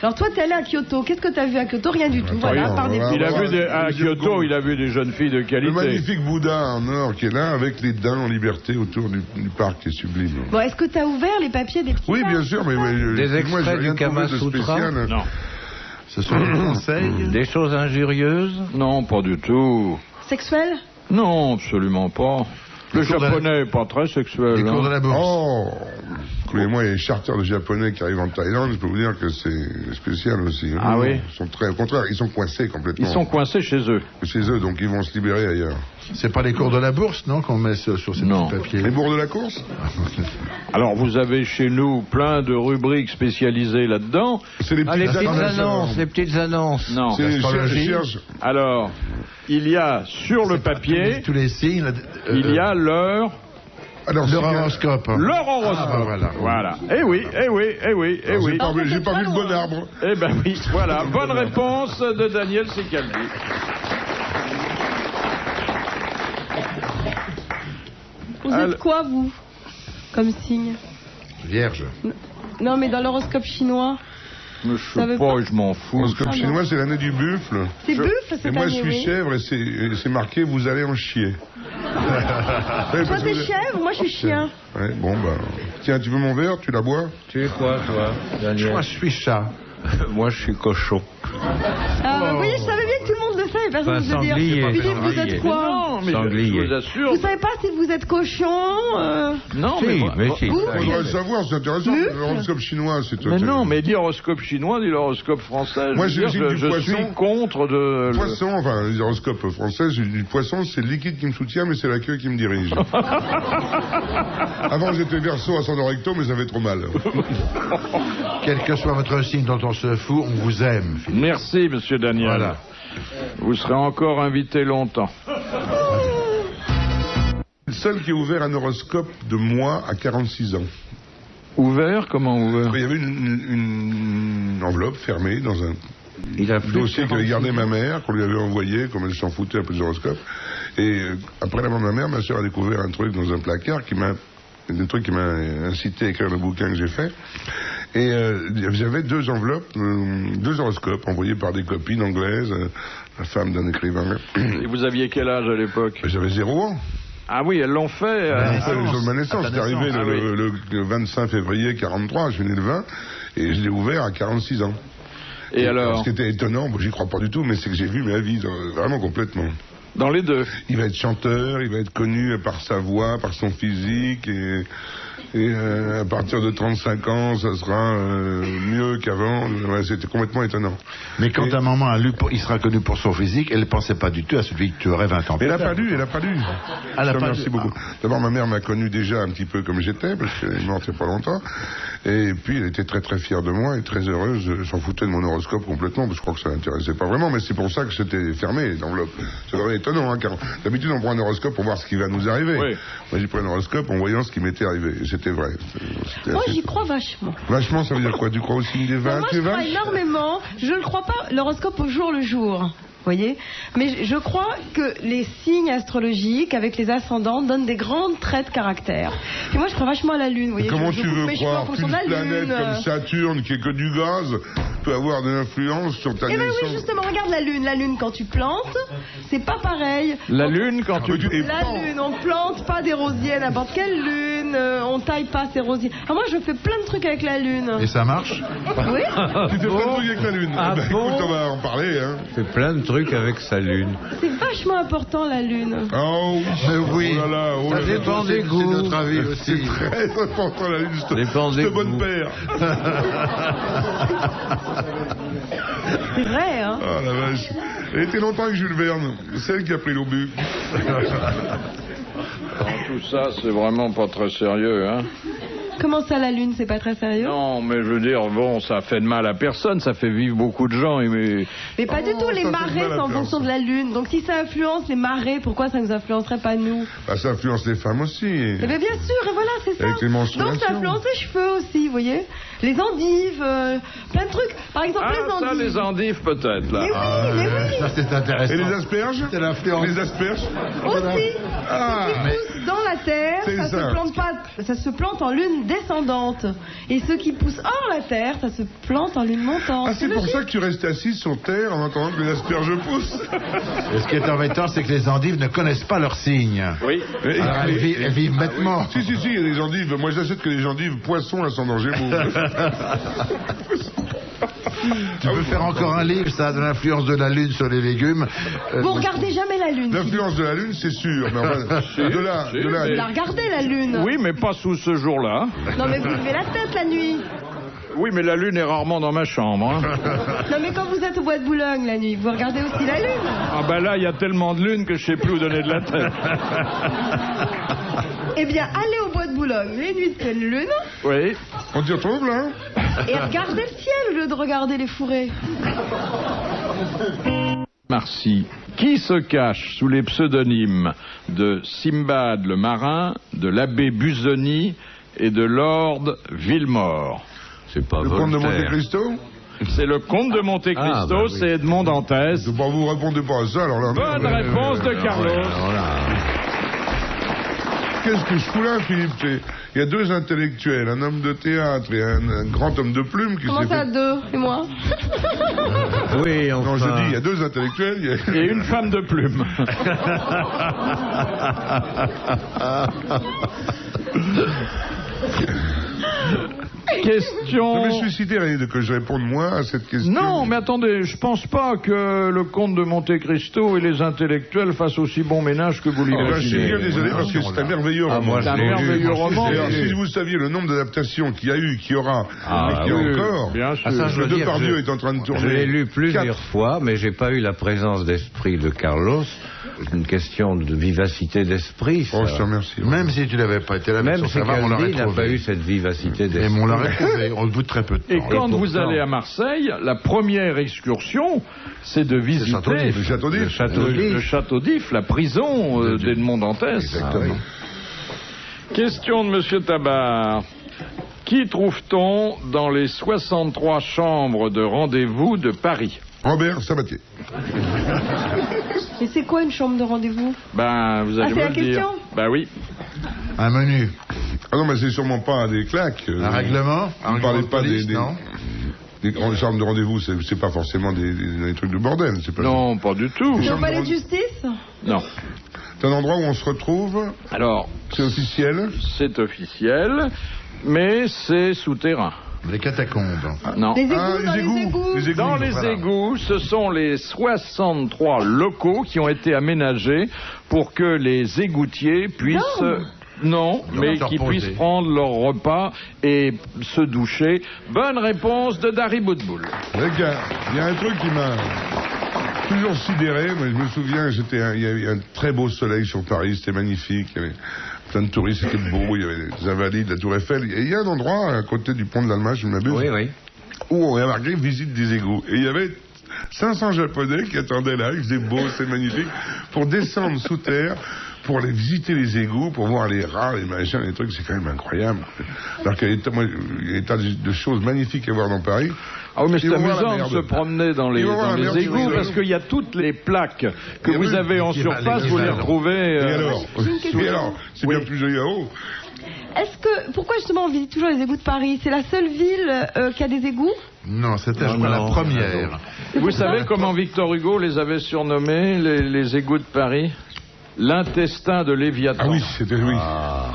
Alors toi, t'es allé à Kyoto. Qu'est-ce que t'as vu à Kyoto? Rien du tout. Voilà, non, par des... voilà. Il a vu à Kyoto, il a vu des jeunes filles de Le qualité. magnifique Bouddha en or qui est là avec les daims en liberté autour du parc qui est sublime. Bon, est-ce que t'as ouvert les papiers des petits Oui, pains? bien sûr, mais Des moi j'ai extraits rien du trouvé Kama de Sutra? spécial. Non. Ce sont des conseils. Des choses injurieuses? Non, pas du tout. Sexuel? Non, absolument pas. Le Les cours de la- japonais n'est pas très sexuel. Les cours de hein. la bourse. Oh, croyez-moi, il y a des charters de japonais qui arrivent en Thaïlande, je peux vous dire que c'est spécial aussi. hein. Ah oui? Ils sont très, au contraire, ils sont coincés complètement. Ils sont coincés chez eux. Chez eux, donc ils vont se libérer ailleurs. C'est pas les cours de la bourse, non, qu'on met sur ces Non. petits papiers. Les bourgs de la course? Alors, vous avez chez nous plein de rubriques spécialisées là-dedans. C'est les Ah, les petites annonces. annonces, les petites annonces. Non. C'est les L'astrologie. cherche. Alors, il y a sur le papier, Tous les signes. il y a leur Alors, leur c'est- horoscope. horoscope. Ah, voilà. Voilà. Eh oui. Alors, Eh j'ai pas vu le bon arbre. ben oui, voilà. Bonne réponse de Daniel Secaldi. Vous êtes quoi, vous? Comme signe? Vierge. Non, mais dans l'horoscope chinois. Mais je Ça sais veut pas, pas- je m'en fous. L'horoscope chinois, c'est l'année du buffle. C'est buffle, Et cette moi, année, je suis oui. chèvre et c'est marqué « Vous allez en chier ». Toi, t'es chèvre, moi, je suis chien. Ouais, bon, bah... Tiens, tu veux mon verre? Tu la bois? Tu es quoi, toi, Daniel? Moi, je suis chat. Moi, je suis cochon. Ah, bah, vous voyez, je savais bien que tout le monde le savait, personne ne Enfin, veut dire. sanglier, Philippe, vous sanglier. êtes quoi? Non, mais Sanglier. je vous assure. Vous savez pas si vous êtes cochon Non, Si, mais, mais si. Vous, On devrait le savoir, c'est intéressant. Buffle. L'horoscope chinois, c'est... Mais non, mais dit horoscope chinois, dit l'horoscope français. Moi, je veux j'ai dire, du je poisson. suis contre de... Le poisson, enfin, les horoscopes français, j'ai du poisson, c'est le liquide qui me soutient, mais c'est la queue qui me dirige. Avant, j'étais verso ascendant recto, mais ça fait trop mal. Quel que soit votre signe dont on se fout, on vous aime, Philippe. Merci, monsieur Daniel. Voilà. Vous serez encore invité longtemps. Le seul qui a ouvert un horoscope de moi à 46 ans. Ouvert? Comment ouvert? Il y avait une enveloppe fermée dans un Il a plus de dossier qu'avait 46 gardé ma ans. mère, qu'on lui avait envoyé, comme elle s'en foutait un peu des horoscopes. Et après la mort de ma mère, ma soeur a découvert un truc dans un placard des trucs qui m'a incité à écrire le bouquin que j'ai fait. Et j'avais deux enveloppes, deux horoscopes envoyés par des copines anglaises, la femme d'un écrivain. Et vous aviez quel âge à l'époque? J'avais 0 ans. Ah oui, elles l'ont fait. C'est le jour de ma naissance. À ta C'est arrivé naissance. le 25 février 43, je suis né le 20, et je l'ai ouvert à 46 ans. Et alors? Ce qui était étonnant, bon, j'y crois pas du tout, mais c'est que j'ai vu ma vie, vraiment complètement. Dans les deux. Il va être chanteur, il va être connu par sa voix, par son physique, et à partir de 35 ans, ça sera mieux qu'avant. Ouais, c'était complètement étonnant. Mais quand ta maman a lu, il sera connu pour son physique, elle ne pensait pas du tout à celui que tu aurais 20 ans. Mais elle n'a plus pas tard. lu, elle n'a pas lu. Elle a Je te pas remercie lu. beaucoup. D'abord, ma mère m'a connu déjà un petit peu comme j'étais, parce qu'elle est morte il n'y a pas longtemps. Et puis, elle était très très fière de moi et très heureuse. Elle s'en foutait de mon horoscope complètement, parce que je crois que ça l'intéressait pas vraiment. Mais c'est pour ça que c'était fermé, l'enveloppe. C'est vraiment étonnant, hein, car d'habitude, on prend un horoscope pour voir ce qui va nous arriver. Oui. Moi, j'ai pris un horoscope en voyant ce qui m'était arrivé. Et c'était vrai. C'était Moi, assez- j'y crois vachement. Vachement, ça veut dire quoi? Tu crois au signe des vaches? Moi, Tu es je crois vache? énormément. Je ne crois pas l'horoscope au jour le jour. Voyez, mais je crois que les signes astrologiques avec les ascendants donnent des grands traits de caractère. Et moi, je crois vachement à la Lune. Vous voyez, Comment je tu coupe veux mes cheveux en croire fonction qu'une de la planète Lune. comme Saturne, qui est que du gaz, peut avoir de l'influence sur ta Eh bien naissance? oui, justement, regarde la Lune. La Lune, quand tu plantes, c'est pas pareil. La lune, quand tu... Et La Lune, on plante pas des rosiers à n'importe quelle Lune. lune, on taille pas ses rosiers. Ah, moi, je fais plein de trucs avec la lune. Et ça marche? Oui. Tu fais plein de trucs avec la lune. Ah bon Écoute, on va en parler. Hein. Il fait plein de trucs avec sa lune. C'est vachement important, la lune. Oh Oui. Oh là là, oh Ça là là. dépend des C'est goûts. notre avis aussi. C'est très important la lune. Dépend des C'est bonne goûts. paire. C'est vrai, hein. Oh la vache. Elle était longtemps avec Jules Verne. C'est elle qui a pris l'obus. Tout ça, c'est vraiment pas très sérieux, hein. Comment ça, la lune, c'est pas très sérieux? Non, mais je veux dire, bon, ça fait de mal à personne, ça fait vivre beaucoup de gens, mais... Mais pas du tout, les ça fait marées, mal à c'est en fonction de la lune. Donc si ça influence les marées, pourquoi ça nous influencerait pas nous? Bah, ça influence les femmes aussi. Eh bien, bien sûr, et voilà, c'est ça. Avec les menstruations. Donc ça influence les cheveux aussi, vous voyez. Les endives, plein de trucs. Par exemple, les Ah, ça, endives. les endives, peut-être, là. Mais oui, Ça, c'est intéressant. Et les asperges? C'est l'influence. Les asperges? aussi. Ah, Ce qui pousse dans la terre, C'est ça ça. se plante pas, ça se plante en lune descendante. Et ceux qui poussent hors la terre, ça se plante en lune montante. Ah, c'est pour ça que tu restes assis sur terre en attendant que les asperges poussent. Et ce qui est embêtant, c'est que les endives ne connaissent pas leurs signes. Oui. Alors, elles vivent bêtement. Si, il y a des endives. Moi, j'achète que les endives poissons à sans danger. Tu peux faire encore un livre, ça, de l'influence de la lune sur les légumes. Vous regardez jamais la lune. L'influence de la lune, c'est sûr. Mais enfin, de là, si, de là. Vous la regardez la lune. Oui, mais pas sous ce jour-là. Non mais vous levez la tête la nuit. Oui, mais la lune est rarement dans ma chambre, hein. Non mais quand vous êtes au bois de Boulogne la nuit, vous regardez aussi la lune. Ah ben là, il y a tellement de lune que je sais plus où donner de la tête. Eh bien, allez au bois de Boulogne les nuits de pleine lune Oui. On t'y retrouve, là? et regardez le ciel au lieu de regarder les fourrés. Marcy. Qui se cache sous les pseudonymes de Simbad le marin, de l'abbé Busoni et de Lord Villemort? C'est pas Le comte de Voltaire. Monte Cristo? C'est le comte de Monte Cristo, Ah, bah oui. c'est Edmond Dantès. Bah, vous répondez pas à ça, alors là. Bonne réponse de Carlos. Alors là, Qu'est-ce que je fous là, Philippe? Il y a deux intellectuels, un homme de théâtre et un grand homme de plume qui Comment s'est ça, fait... deux et moi? oui, enfin... Non, je dis, il y a deux intellectuels. Il y a... Et une femme de plume. Question... Je vais me suicider que je réponde moi à cette question. Non, mais attendez, je pense pas que le comte de Monte Cristo et les intellectuels fassent aussi bon ménage que vous Eh ben, je suis l'imaginez. bien désolé parce que c'est un merveilleux Ah, roman. moi, C'est un je l'ai lu. merveilleux roman. Et alors, si vous saviez le nombre d'adaptations qu'il y a eu, qu'il y aura, et qu'il y a oui, encore, bien sûr. Ah, ça, je le veux dire, Depardieu je- est en train de tourner. Je l'ai lu plusieurs 4. fois, mais j'ai pas eu la présence d'esprit de Carlos. C'est une question de vivacité d'esprit. ça. Oh, je te remercie. Même si tu n'avais pas été là, Même sur si savoir, on l'aurait Calvi n'a pas eu trouvé. cette vivacité Et d'esprit. on l'aurait trouvé, au bout de très peu de temps. Et quand vous pourtant- allez à Marseille, la première excursion, c'est de visiter Château-d'If. Le château d'If. Le château d'If. le château d'If, la prison d'Edmond Dantès. Exactement. Question de Monsieur Tabar. Qui trouve-t-on dans les 63 chambres de rendez-vous de Paris? Robert Sabatier. Mais c'est quoi une chambre de rendez-vous? Ben, vous allez c'est me la le dire. question Ben oui. Un menu, Ah non, mais c'est sûrement pas des claques. un règlement, Vous ne parlez pas police, des non grandes chambres de rendez-vous, c'est pas forcément des trucs de bordel. C'est pas Non, pas du tout. C'est au chambre palais de de justice? Non. C'est un endroit où on se retrouve, Alors, c'est officiel. c'est officiel, mais c'est souterrain. Les catacombes. Non. Les égouts, Ah, dans les égouts. les égouts. Dans les voilà. égouts, ce sont les 63 locaux qui ont été aménagés pour que les égoutiers puissent... Non, mais se qui reposer. puissent prendre leur repas et se doucher. Bonne réponse de Dari Boudboul. Les gars, il y a un truc qui m'a toujours sidéré. Moi, je me souviens, il y avait un très beau soleil sur Paris, c'était magnifique. Il y avait plein de touristes, c'était beau. Il y avait les Invalides, la Tour Eiffel. Et il y a un endroit à côté du pont de l'Allemagne, je ne m'abuse, Oui, oui. où on a marqué visite des égouts. Et il y avait 500 Japonais qui attendaient là, il faisait beau, c'était magnifique, pour descendre sous terre, pour aller visiter les égouts, pour voir les rats, les machins, les trucs, c'est quand même incroyable. Alors qu'il y a des tas de choses magnifiques à voir dans Paris. Ah oui, mais c'est Ils vont voir la amusant de merde. se promener dans les, Ils vont voir dans la les merde, égouts ils vont parce voir. qu'il y a toutes les plaques que Et vous oui, avez en qui surface, valent vous les l'équivalent. retrouvez. Et alors question. Et alors c'est Oui. bien plus joli à haut. Est-ce que, pourquoi justement on visite toujours les égouts de Paris? C'est la seule ville qui a des égouts? Non, c'était, je Non, crois, la non. première. Vous savez comment Victor Hugo les avait surnommés, les égouts de Paris? l'intestin de Léviathan. Ah oui, c'était oui.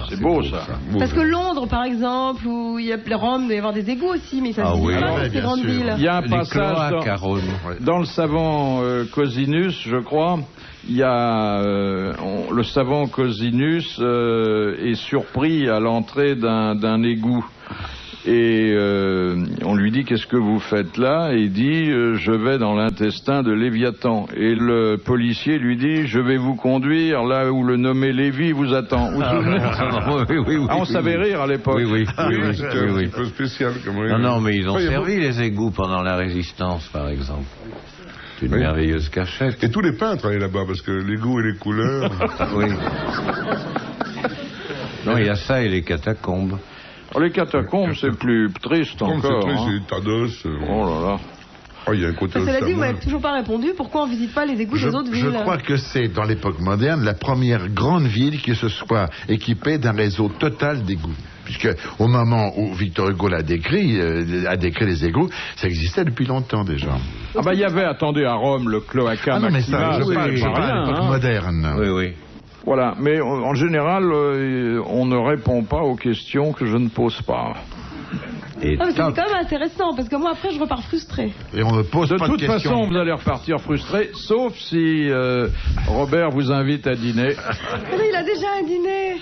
C'est beau ça. Beau, Parce ça. que Londres, par exemple, où il y a Rome, il doit y avoir des égouts aussi, mais ça Ah se dit oui. pas Ah dans ouais, ces bien grandes sûr. villes. Il y a un Les passage cloaques à Rome. dans le savant Cosinus, je crois. Il y a le savant Cosinus est surpris à l'entrée d'un égout. Et on lui dit qu'est-ce que vous faites là? Et il dit je vais dans l'intestin de Léviathan. Et le policier lui dit je vais vous conduire là où le nommé Lévi vous attend. Vous vous souvenez? On savait rire à l'époque. Oui. C'était un petit peu spécial. Comme Non, mais ils ont Ouais, il y a servi les égouts pendant la Résistance, par exemple. C'est une Oui. merveilleuse cachette. Et tous les peintres allaient là-bas parce que les goûts et les couleurs. Oui. Non, il y a ça et les catacombes. Oh, les catacombes, c'est plus triste Comme c'est encore. triste, hein. c'est des tas d'os. Oh là là. Oh, il y a un côté Cela dit, vous Osterman. m'avez toujours pas répondu pourquoi on visite pas les égouts des autres Je villes. crois que c'est, dans l'époque moderne, la première grande ville qui se soit équipée d'un réseau total d'égouts. Puisque au moment où Victor Hugo a décrit les égouts, ça existait depuis longtemps déjà. Ah bah il y avait, attendez, à Rome, le cloaca Ah non, mais ça, Maxima, je c'est parle pas à rien, l'époque hein. moderne. Oui. Voilà, mais en général, on ne répond pas aux questions que je ne pose pas. Et Ah, mais c'est top. quand même intéressant, parce que moi après je repars frustrée. Et on ne pose De pas de toute questions. façon, vous allez repartir frustré, sauf si Robert vous invite à dîner. Mais il a déjà un dîner.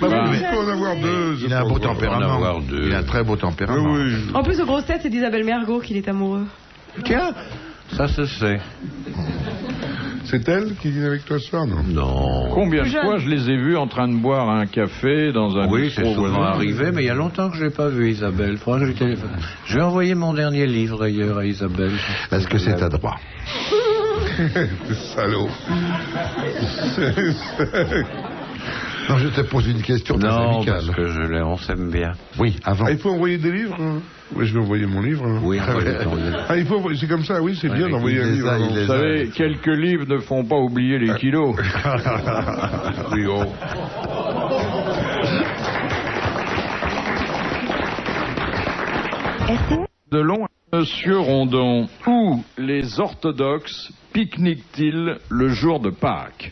Bah oui, Ah. mais il peut en avoir deux. Il a un beau en tempérament. avoir deux. Il a un très beau Ah tempérament. oui. En plus, aux grosses têtes, c'est d'Isabelle Mergo qu'il est amoureux. Tiens, ça se sait. C'est elle qui dîne avec toi ce soir, non? Non. Combien de Jeune. fois je les ai vus en train de boire un café dans un Oui, bistrot c'est souvent voisin. arrivé, mais il y a longtemps que je l'ai pas vu, Isabelle. Faudra que je lui téléphone. Je vais envoyer mon dernier livre, d'ailleurs, à Isabelle. Est-ce que c'est à droit? Salaud. Non, je te pose une question très Non, amicale. parce que on s'aime bien. Oui, avant. Ah, il faut envoyer des livres hein? Oui, je vais envoyer mon livre. hein. Oui, envoyez ton livre. Ah, il faut envoyer, c'est comme ça, oui, c'est bien Ouais, d'envoyer il un les livre. a, avant. il les Vous a. savez, quelques livres ne font pas oublier les kilos. Oui, oh. De long, Monsieur Rondon, où les orthodoxes pique-niquent-ils le jour de Pâques?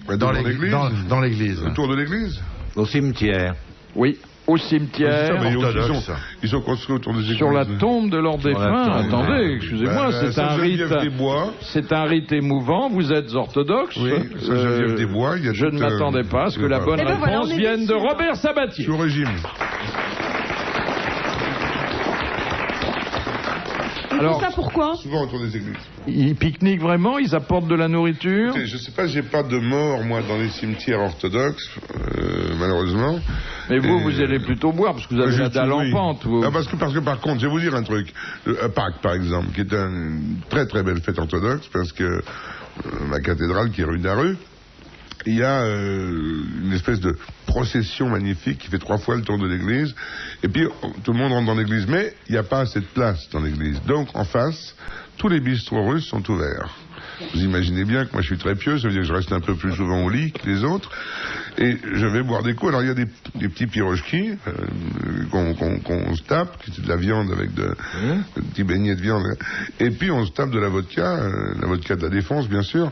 Bah, Dans devant l'église. dans l'église. Autour de l'église. Au cimetière. Oui, au C'est ça, cimetière, mais orthodoxe. ils sont construits autour des églises. sur la tombe de leurs Sur la défunts. tombe. Attendez, excusez-moi, c'est un rite. Des Bois. C'est un rite émouvant, vous êtes orthodoxe. Oui, Saint-Geneviève des Bois, il y a je tout, ne m'attendais pas à ce que la bonne Eh ben voilà, réponse on est vienne de déçus. Robert Je Sabatier. suis au régime. Ils Alors- font ça pourquoi? Souvent autour des églises. Ils pique-niquent vraiment, ils apportent de la nourriture. Je sais pas, j'ai pas de mort, moi, dans les cimetières orthodoxes, malheureusement. Mais vous, Et- vous allez plutôt boire, parce que vous avez Je la dalle en oui. pente. vous. Ah, parce que par contre, je vais vous dire un truc. À Pâques, par exemple, qui est une très très belle fête orthodoxe, parce que la cathédrale qui est rue d'Arru, il y a une espèce de procession magnifique qui fait 3 fois le tour de l'église. Et puis, tout le monde rentre dans l'église. Mais il n'y a pas assez de place dans l'église. Donc, en face, tous les bistrots russes sont ouverts. Vous imaginez bien que moi je suis très pieux, ça veut dire que je reste un peu plus souvent au lit que les autres. Et je vais boire des coups. Alors il y a des petits pirochki qu'on se tape, qui c'est de la viande avec de petits beignets de viande. Et puis on se tape de la vodka de la défense bien sûr.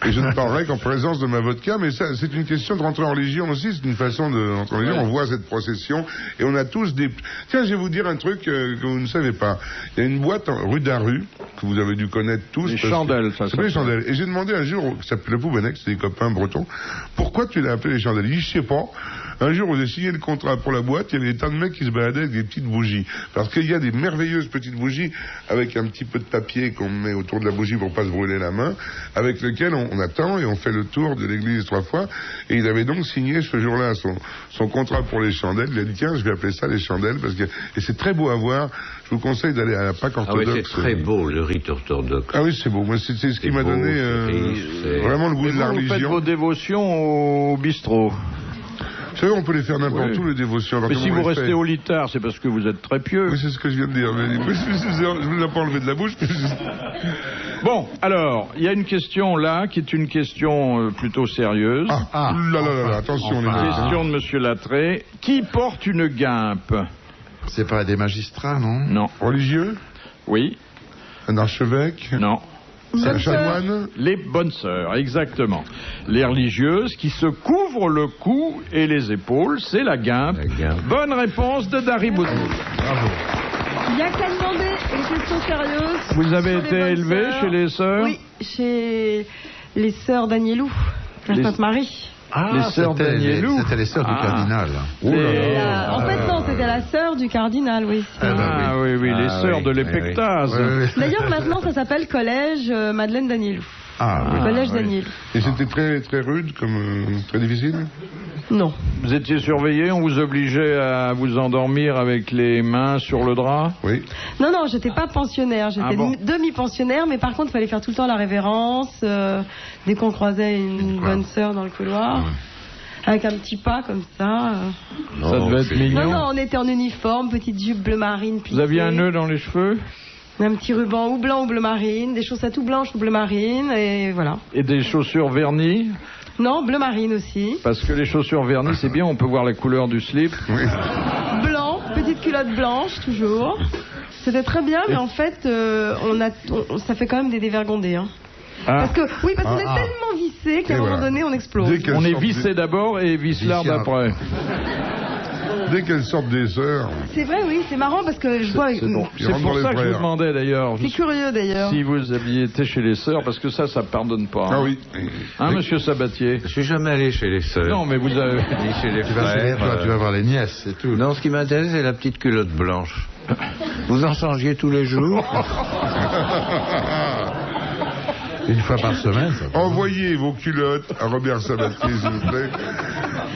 Et je ne parlerai qu'en présence de ma vodka, mais ça c'est une question de rentrer en religion aussi, c'est une façon de rentrer en religion. On voit cette procession et on a tous des... Tiens, je vais vous dire un truc que vous ne savez pas. Il y a une boîte rue d'Arru, que vous avez dû connaître tous. Les parce que- chandelles, ça s'appelait les s'appelle. chandelles. Et j'ai demandé un jour, qui s'appelait le Poubenex, c'est des copains bretons, pourquoi tu l'as appelé les chandelles? Il dit, je sais pas. Un jour, vous avez signé le contrat pour la boîte, il y avait des tas de mecs qui se baladaient avec des petites bougies. Parce qu'il y a des merveilleuses petites bougies avec un petit peu de papier qu'on met autour de la bougie pour pas se brûler la main, avec lequel on attend et on fait le tour de l'église 3 fois. Et il avait donc signé ce jour-là son contrat pour les chandelles. Il a dit, tiens, je vais appeler ça les chandelles, parce que, et c'est très beau à voir. Je vous conseille d'aller à la Pâques Ah oui, orthodoxe. c'est très beau, le rite orthodoxe. Ah oui, c'est beau. Moi, c'est ce qui C'est m'a beau, donné c'est riche, c'est- vraiment le goût Et de la vous faites religion. vos dévotions au bistrot. Vous savez, on peut les faire n'importe Oui. où, les dévotions. Alors, Mais comment si on vous les restez fait au litard, c'est parce que vous êtes très pieux. Oui, c'est ce que je viens de dire. Mais je ne l'ai pas enlevé de la bouche. Bon, alors, il y a une question là qui est une question plutôt sérieuse. Ah, là, là, là, là, attention, les gars. Question de Monsieur Lattré. Qui porte une guimpe? C'est pas des magistrats, non? Non. Religieux? Oui. Un archevêque? Non. Une Un bonne sœur. chanoine. Les bonnes sœurs, exactement. Les religieuses qui se couvrent le cou et les épaules, c'est la guimpe. La guimpe. Bonne réponse de Dari Boudboul. Bravo. Il n'y a qu'à demander les questions sérieuses. Vous avez sur les été bonnes élevé sœurs. chez les sœurs? Oui, chez les sœurs d'Agnelou, la Les- Sainte Marie. Les sœurs d'Agnelou. C'était les sœurs du Ah. cardinal. Les- En fait, non, c'était la sœur du cardinal, oui. Ah oui, oui, les Ah sœurs oui, de oui, l'Épectase. Oui, oui. D'ailleurs, maintenant, ça s'appelle Collège Madeleine d'Agnelou. Ah, oui. Collège oui. d'Agnelou. Et c'était très, très rude, très difficile. Non. Vous étiez surveillé, on vous obligeait à vous endormir avec les mains sur le drap? Oui. Non, non, j'étais pas pensionnaire, j'étais Ah bon. demi-pensionnaire, mais par contre, il fallait faire tout le temps la révérence dès qu'on croisait une Quoi. bonne sœur dans le couloir, Ouais. avec un petit pas comme ça. Ça devait être c'est- mignon. Non, non, on était en uniforme, petite jupe bleu marine. Vous aviez un nœud dans les cheveux? Un petit ruban ou blanc ou bleu marine, des chaussettes ou blanches ou bleu marine, et voilà. Et des chaussures vernies? Non, bleu marine aussi. Parce que les chaussures vernies, c'est bien, on peut voir la couleur du slip. Oui. Blanc, petite culotte blanche, toujours. C'était très bien, mais en fait, ça fait quand même des dévergondés. Hein. Ah. Parce que, oui, parce qu'on est Ah. tellement vissé qu'à Et un moment voilà. donné, on explose. Dès qu'elles On est sortent vissé d'abord et vicelard Vissard. d'après. Dès qu'elles sortent des sœurs, C'est vrai, oui, c'est marrant parce que je vois. C'est bon. Ils C'est rentrent pour dans ça les que je vous frères. demandais d'ailleurs C'est curieux d'ailleurs. si vous aviez été chez les sœurs, parce que ça pardonne pas. ah oui. Hein, monsieur Sabatier? Je suis jamais allé chez les sœurs. Non, mais vous avez... Ni chez les Tu vas, frères. tu vas voir les nièces, c'est tout. Non, ce qui m'intéresse, c'est la petite culotte blanche. Vous en changiez tous les jours? Une fois par semaine, ça. Envoyez vos culottes à Robert Sabatier, s'il vous plaît.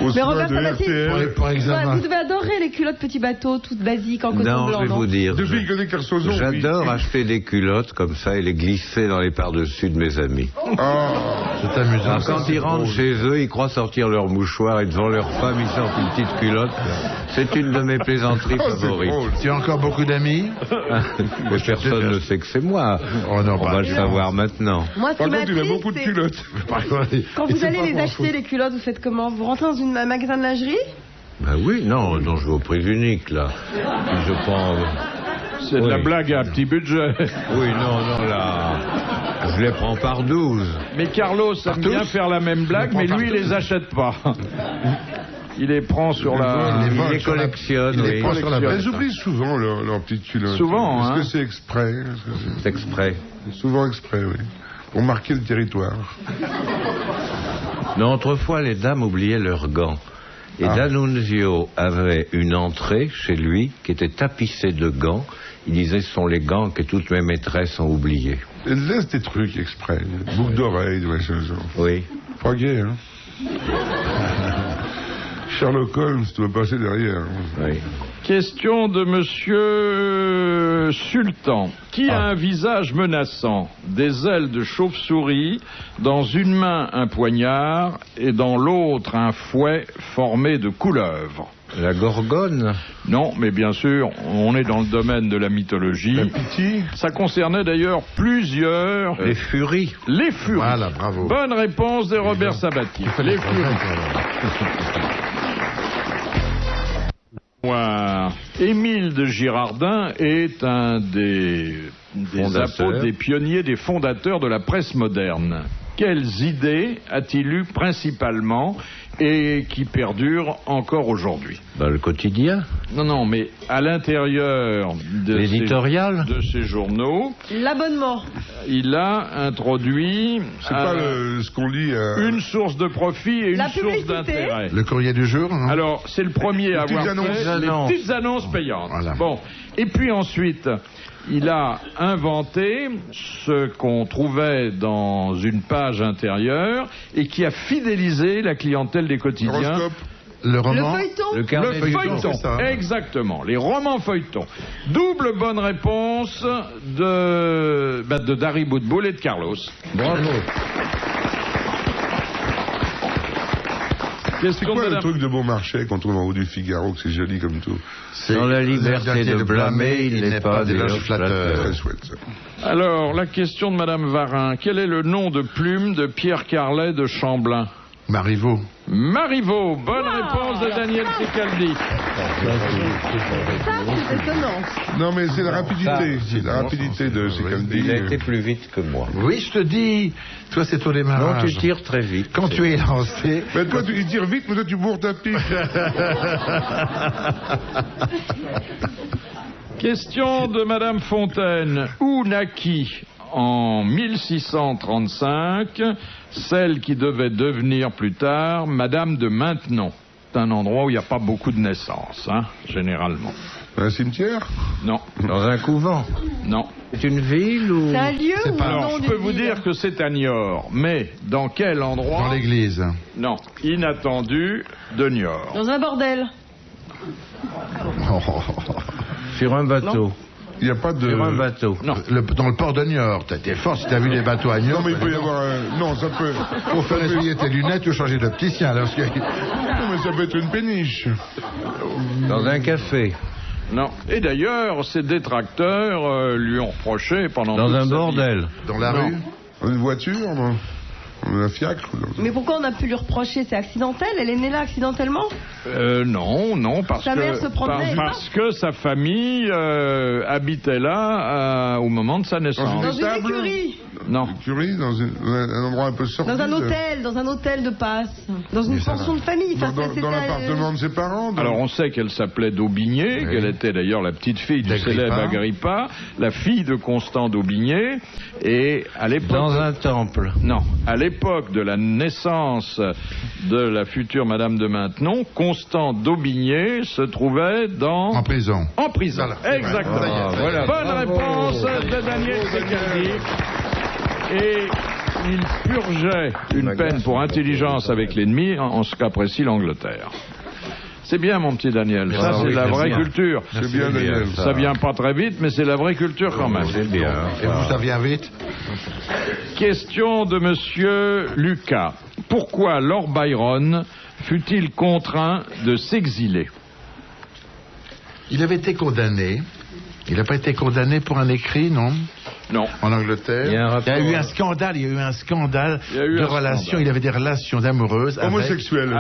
Au Mais soin Robert de Sabatier, RTL. Pour examen. vous devez adorer les culottes petits bateaux, toutes basiques en coton Non, blanc. je vais vous dire. Depuis que les Kersozon. J'adore acheter des culottes comme ça et les glisser dans les par-dessus de mes amis. Ah, C'est amusant. Alors, ça, quand c'est ils rentrent drôle. chez eux, ils croient sortir leur mouchoir et devant leur femme, ils sortent une petite culotte. C'est une de mes plaisanteries oh, c'est favorites. drôle. Tu as encore beaucoup d'amis? Mais personne ne sait que c'est moi. Oh non, On bah, va le non. savoir maintenant. Moi, ce Par qui contre, il a m'attriste, beaucoup de c'est culottes. quand vous allez les acheter, les culottes, vous faites comment? Vous rentrez dans un magasin de lingerie? Ben oui, non, je vais au prix unique, là. Puis je prends... C'est de la Oui. blague à petit budget. Oui, non, là... Je les prends par 12. Mais Carlos aime bien faire la même blague, mais lui, il les achète pas. Il les prend sur la... Il les Il vole les sur la- collectionne, il les oui. prend sur la Elles oublient souvent leurs petites culottes. Souvent, Est-ce hein. que c'est exprès? Est-ce que C'est exprès. c'est souvent exprès, oui. Pour marquer le territoire. Non, autrefois, les dames oubliaient leurs gants. Et Ah. D'Annunzio avait une entrée chez lui qui était tapissée de gants. Il disait, ce sont les gants que toutes mes maîtresses ont oubliés. Elles laissent des trucs exprès. Boucles d'oreilles, des machins genre. Oui. Pas gay, hein. Sherlock Holmes doit passer derrière. Oui. Question de monsieur Sultan, qui a un visage menaçant, des ailes de chauve-souris, dans une main un poignard et dans l'autre un fouet formé de couleuvres. La gorgone. Non, mais bien sûr, on est dans le domaine de la mythologie. La pitié. Ça concernait d'ailleurs plusieurs... Les furies. les furies. Voilà, bravo. Bonne réponse de Robert Sabatier. Les furies. Noir. Émile de Girardin est un des Fondateur. apôtres, des pionniers, des fondateurs de la presse moderne. Quelles idées a-t-il eu principalement et qui perdurent encore aujourd'hui? Dans le quotidien. Non, non, mais à l'intérieur L'éditorial. de ces journaux, L'abonnement. il a introduit C'est pas ce qu'on lit à... une source de profit et une La source publicité. d'intérêt. Le courrier du jour, non? Alors, c'est le premier à Les petites avoir fait annonces. les petites annonces payantes. Voilà. Bon, et puis ensuite, il a inventé ce qu'on trouvait dans une page intérieure et qui a fidélisé la clientèle des quotidiens. Horoscope. Le Le roman? feuilleton. Le Le carnet du feuilleton, c'est ça. exactement, les romans feuilletons. Double bonne réponse de Dari Boudboul et de Carlos. Bravo. C'est Question quoi de le la- truc de Beaumarchais qu'on trouve en haut du Figaro, que c'est joli comme tout? C'est Dans la liberté de blâmer, il n'est pas d'éloge flatteur. Très chouette, ça. Alors, la question de Madame Varin. Quel est le nom de plume de Pierre Carlet de Chamblin? Marivaux. Marivaux, bonne réponse de Daniel Secaldi. Ça, c'est étonnant. Non, mais c'est la rapidité. C'est la rapidité de Secaldi. Il a été plus vite que moi. Oui, je te dis. Toi, c'est au Non, démarrage. tu tires très vite. Quand tu es lancé... Mais toi, il tire vite, mais toi, tu bourres ta pipe. Question de Madame Fontaine. Où naquit en 1635 celle qui devait devenir plus tard Madame de Maintenon? C'est un endroit où il n'y a pas beaucoup de naissances, hein, généralement. Un cimetière? Non, Dans un couvent. non. C'est une ville ou... C'est un lieu ou un Alors, nom je d'une peux vous ville? dire que c'est à Niort, mais dans quel endroit? Dans l'église. Non, inattendu de Niort. Dans un bordel. Sur un bateau. Il n'y a pas de... Sur un bateau. Non. Dans le port de Niort. T'es fort si t'as vu les bateaux à Niort. Non, mais il peut y avoir un... Non, ça peut... Faut faire essuyer tes lunettes ou changer d'opticien. Parce que... Non, mais ça peut être une péniche. Dans un café. Non. Et d'ailleurs, ses détracteurs lui ont reproché pendant Dans toute un sa vie. bordel. Dans la Non. rue. Dans une voiture, non? Un fiacre? Mais pourquoi on a pu lui reprocher? C'est accidentel? Elle est née là accidentellement? Non, parce Sa mère se promenait, parce que sa famille habitait là au moment de sa naissance. Dans une Étable? écurie? Non. Curie, dans un endroit un peu sorti. Dans un hôtel de passe? Dans une pension de famille? Enfin, Dans l'appartement de ses parents? Alors on sait qu'elle s'appelait d'Aubigné, qu'elle était d'ailleurs la petite fille du D'Agrippa. célèbre Agrippa, la fille de Constant d'Aubigné, et à l'époque... Dans un temple. Non, à l'époque de la naissance de la future Madame de Maintenon, Constant d'Aubigné se trouvait En prison. en prison. Voilà. Exactement. Ah, voilà. Bonne Bravo. réponse de Daniel Secaldi. Et il purgeait une peine pour intelligence avec l'ennemi, en ce cas précis l'Angleterre. C'est bien, mon petit Daniel. Ça, Ah c'est oui, la c'est vraie bien. culture. C'est bien, Daniel. Ça vient pas très vite, mais c'est la vraie culture quand même. C'est bien. Et vous, ça vient vite. Question de Monsieur Lucas. Pourquoi Lord Byron fut-il contraint de s'exiler? Il avait été condamné. Il n'a pas été condamné pour un écrit, non? Non. En Angleterre. Il y a un rapport. eu un scandale. Il y a eu un scandale Il y a eu de un relations. scandale. Il avait des relations amoureuses avec... Homosexuel.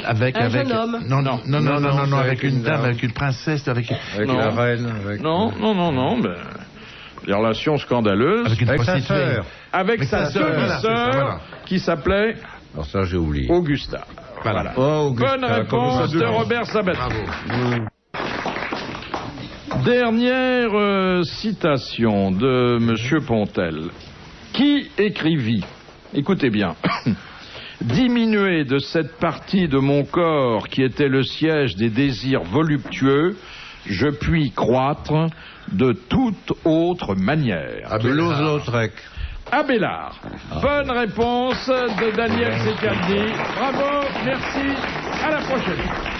Avec Un jeune homme. Non, avec une dame, avec une princesse, avec Non. la reine. Avec... Non, mais des relations scandaleuses une Avec sa prostituée. sœur. avec sa sœur, voilà, c'est ça, demi-sœur voilà. qui s'appelait Alors ça, j'ai oublié. Augusta. Voilà. Oh, Augusta, Bonne réponse de Robert Sabat. Dernière citation de Monsieur Pontel. Qui écrivit, écoutez bien, diminuer de cette partie de mon corps qui était le siège des désirs voluptueux, je puis croître de toute autre manière. Toulouse-Lautrec. Abélard. Bonne réponse de Daniel Secaldi. Bravo, merci, à la prochaine.